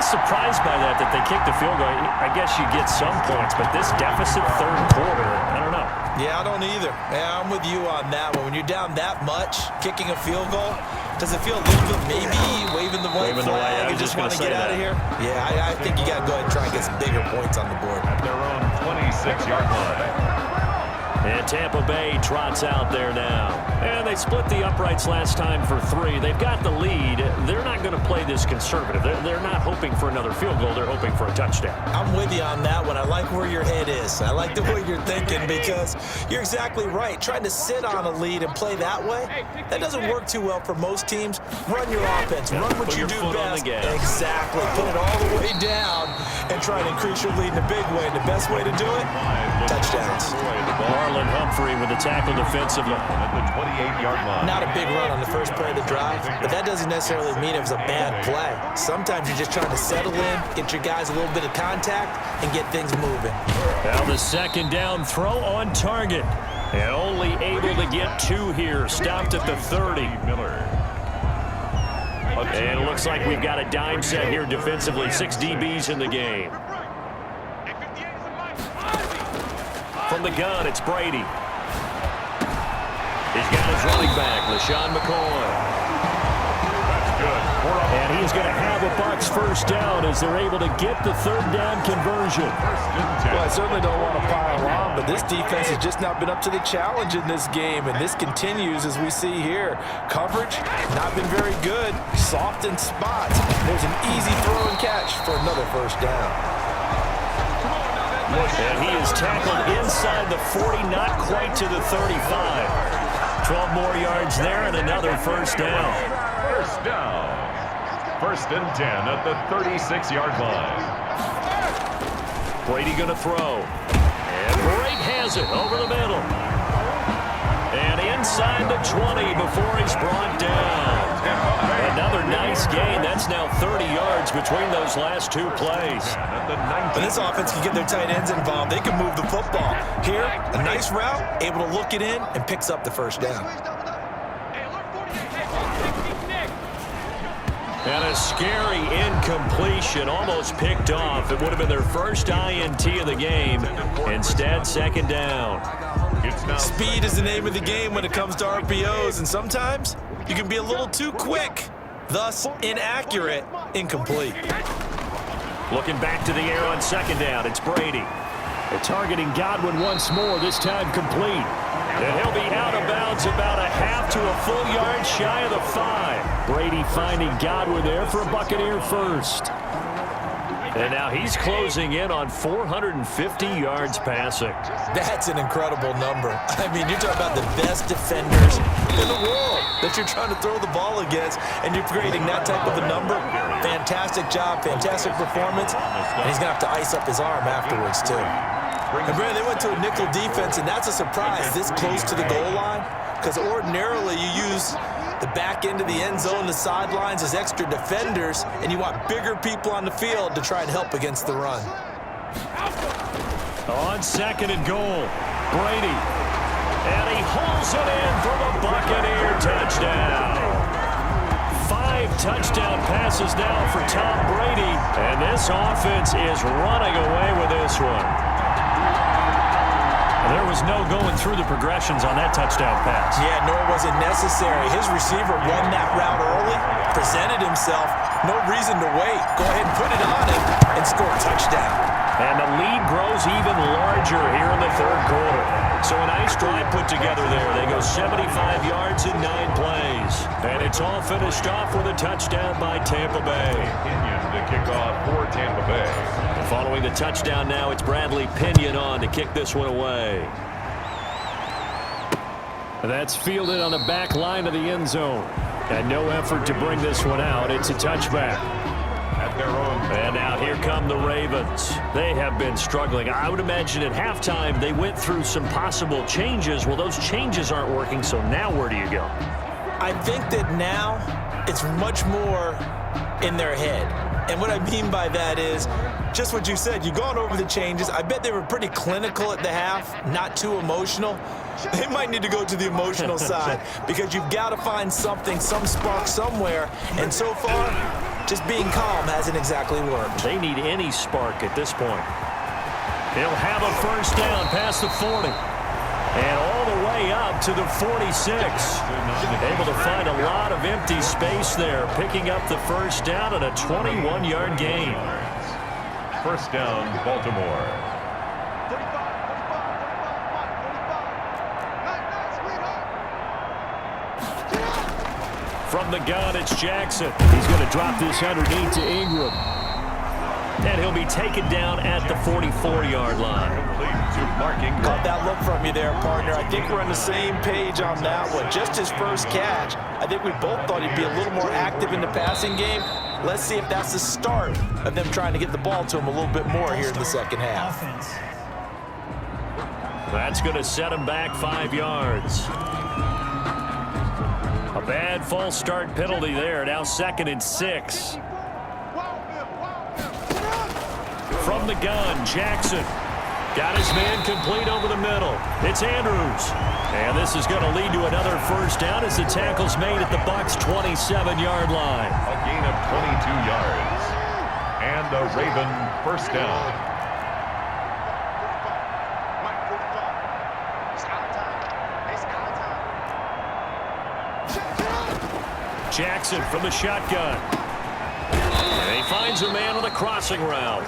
of surprised by that they kicked the field goal. I guess you get some points, but this deficit third quarter, I don't know. Yeah, I don't either. Yeah, I'm with you on that one. When you're down that much, kicking a field goal, does it feel a little bit maybe waving the white flag and just want to get out of here? Yeah, I think you got to go ahead and try and get some bigger points on the board. At their own 26-yard line. And Tampa Bay trots out there now. And they split the uprights last time for 3. They've got the lead. They're not going to play this conservative. They're not hoping for another field goal. They're hoping for a touchdown. I'm with you on that one. I like where your head is. I like the way you're thinking because you're exactly right. Trying to sit on a lead and play that way, that doesn't work too well for most teams. Run your offense. Run what you do best. Exactly. Put it all the way down and try to increase your lead in a big way. And the best way to do it, touchdowns. Marlon Humphrey with the tackle defensively. At the 28-yard line. Not a big run on the first play of the drive, but that doesn't necessarily mean it was a bad play. Sometimes you're just trying to settle in, get your guys a little bit of contact, and get things moving. Now the second down throw on target. And only able to get 2 here. Stopped at the 30. And it looks like we've got a dime set here defensively. 6 DBs in the game. From the gun, it's Brady. He's got his running back, LaShawn McCoy. That's good. And he's going to have a Bucs first down as they're able to get the third down conversion. Well, I certainly don't want to pile on, but this defense has just not been up to the challenge in this game, and this continues as we see here. Coverage, not been very good. Soft in spots. There's an easy throw and catch for another first down. And he is tackled inside the 40, not quite to the 35. 12 more yards there and another first down. First down. First and 10 at the 36-yard line. Brady going to throw. And Brate has it over the middle. And inside the 20 before he's brought down. Another nice gain. That's now 30 yards between those last 2 plays. But this offense can get their tight ends involved. They can move the football. Here, a nice route, able to look it in, and picks up the first down. And a scary incompletion, almost picked off. It would have been their first INT of the game. Instead, second down. Speed is the name of the game when it comes to RPOs, and sometimes you can be a little too quick, thus inaccurate, incomplete. Looking back to the air on second down, it's Brady. They're targeting Godwin once more, this time complete. And he'll be out of bounds about a half to a full yard shy of the 5. Brady finding Godwin there for a Buccaneer first. And now he's closing in on 450 yards passing. That's an incredible number. I mean, you're talking about the best defenders in the world that you're trying to throw the ball against, and you're creating that type of a number. Fantastic job, fantastic performance, and he's going to have to ice up his arm afterwards, too. And, Brandon, they went to a nickel defense, and that's a surprise this close to the goal line, because ordinarily you use the back end of the end zone, the sidelines as extra defenders, and you want bigger people on the field to try and help against the run. On second and goal, Brady. And he hauls it in for the Buccaneer touchdown. 5 touchdown passes now for Tom Brady. And this offense is running away with this one. There was no going through the progressions on that touchdown pass. Yeah, nor was it necessary. His receiver won that route early, presented himself. No reason to wait. Go ahead and put it on him and score a touchdown. And the lead grows even larger here in the third quarter. So a nice drive put together there. They go 75 yards in 9 plays. And it's all finished off with a touchdown by Tampa Bay. Pinion to kick off for Tampa Bay. Following the touchdown now, it's Bradley Pinion on to kick this one away. That's fielded on the back line of the end zone. And no effort to bring this one out. It's a touchback. At their own. And now here come the Ravens. They have been struggling. I would imagine at halftime they went through some possible changes. Well, those changes aren't working, so now where do you go? I think that now it's much more in their head. And what I mean by that is just what you said. You've gone over the changes. I bet they were pretty clinical at the half, not too emotional. They might need to go to the emotional side because you've got to find something, some spark somewhere. And so far, Just being calm hasn't exactly worked. They need any spark at this point. He'll have a first down past the 40. And all the way up to the 46. Able to find a lot of empty space there, picking up the first down and a 21-yard gain. First down, Baltimore. From the gun, it's Jackson. He's going to drop this underneath to Ingram. And he'll be taken down at the 44-yard line. Caught that look from you there, partner. I think we're on the same page on that one. Just his first catch. I think we both thought he'd be a little more active in the passing game. Let's see if that's the start of them trying to get the ball to him a little bit more here in the second half. That's going to set him back 5 yards. A bad false start penalty there. Now 2nd and 6. From the gun, Jackson. Got his man complete over the middle. It's Andrews. And this is going to lead to another first down as the tackle's made at the Bucs' 27-yard line. A gain of 22 yards. And a Raven first down. Jackson from the shotgun. And he finds a man on the crossing route.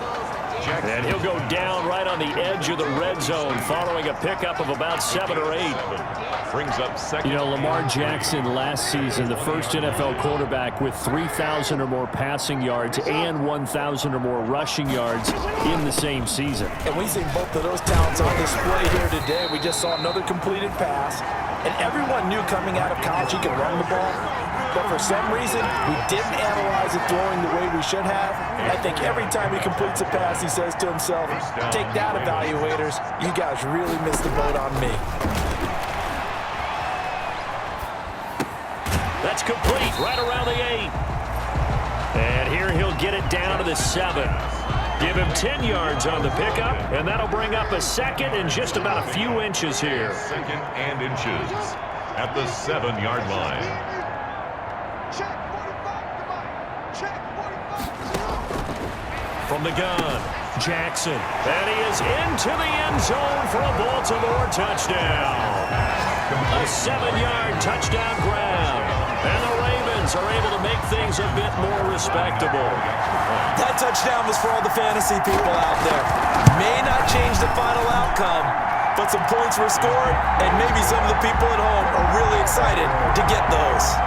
And he'll go down right on the edge of the red zone following a pickup of about 7 or 8. Brings up second. You know, Lamar Jackson last season, the first NFL quarterback with 3,000 or more passing yards and 1,000 or more rushing yards in the same season. And we've seen both of those talents on display here today. We just saw another completed pass. And everyone knew coming out of college he could run the ball. But for some reason, we didn't analyze it throwing the way we should have. I think every time he completes a pass, he says to himself, take that, evaluators. You guys really missed the boat on me. That's complete right around the 8. And here he'll get it down to the 7. Give him 10 yards on the pickup, and that'll bring up a 2nd and just about a few inches here. 2nd and inches at the 7-yard line. From the gun, Jackson. And he is into the end zone for a Baltimore touchdown. A 7-yard touchdown grab. And the Ravens are able to make things a bit more respectable. That touchdown was for all the fantasy people out there. May not change the final outcome, but some points were scored, and maybe some of the people at home are really excited to get those.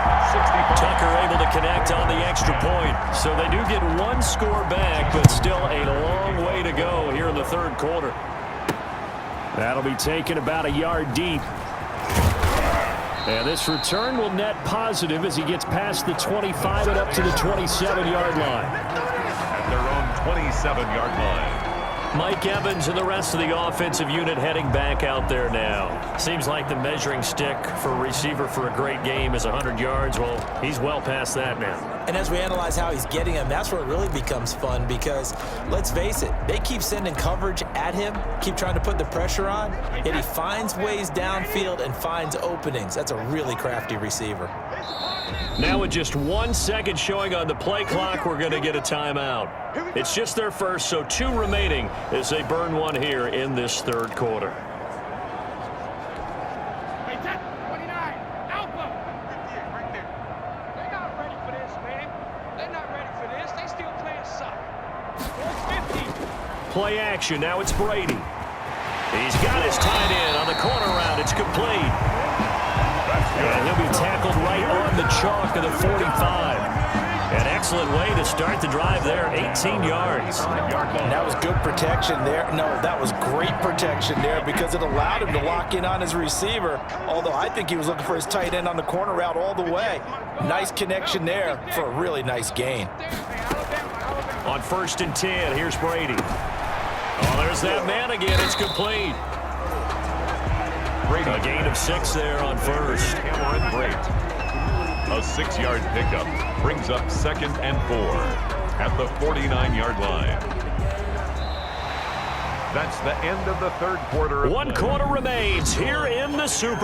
Tucker able to connect on the extra point. So they do get 1 score back, but still a long way to go here in the 3rd quarter. That'll be taken about a yard deep. And this return will net positive as he gets past the 25 and up to the 27-yard line. At their own 27-yard line. Mike Evans and the rest of the offensive unit heading back out there now. Seems like the measuring stick for a receiver for a great game is 100 yards. Well, he's well past that now. And as we analyze how he's getting him, that's where it really becomes fun because, let's face it, they keep sending coverage at him, keep trying to put the pressure on, yet he finds ways downfield and finds openings. That's a really crafty receiver. Now with just 1 second showing on the play clock, we're going to get a timeout. It's just their first, so 2 remaining as they burn 1 here in this 3rd quarter. Hey, 29, Alpha. Right there. They're not ready for this, man. They're not ready for this. They still playing soccer. 50. Play action. Now it's Brady. He's got his tight end on the corner route. It's complete. And he'll be tackled right on the chalk of the 45. An excellent way to start the drive there, 18 yards. And that was good protection there. No, that was great protection there because it allowed him to lock in on his receiver, although I think he was looking for his tight end on the corner route all the way. Nice connection there for a really nice gain. On 1st and 10, here's Brady. Oh, there's that man again. It's complete. Brady. A gain of 6 there on 1st. Cameron Brate. A 6-yard pickup brings up 2nd and 4 at the 49-yard line. That's the end of the 3rd quarter. 1 quarter remains here in the Super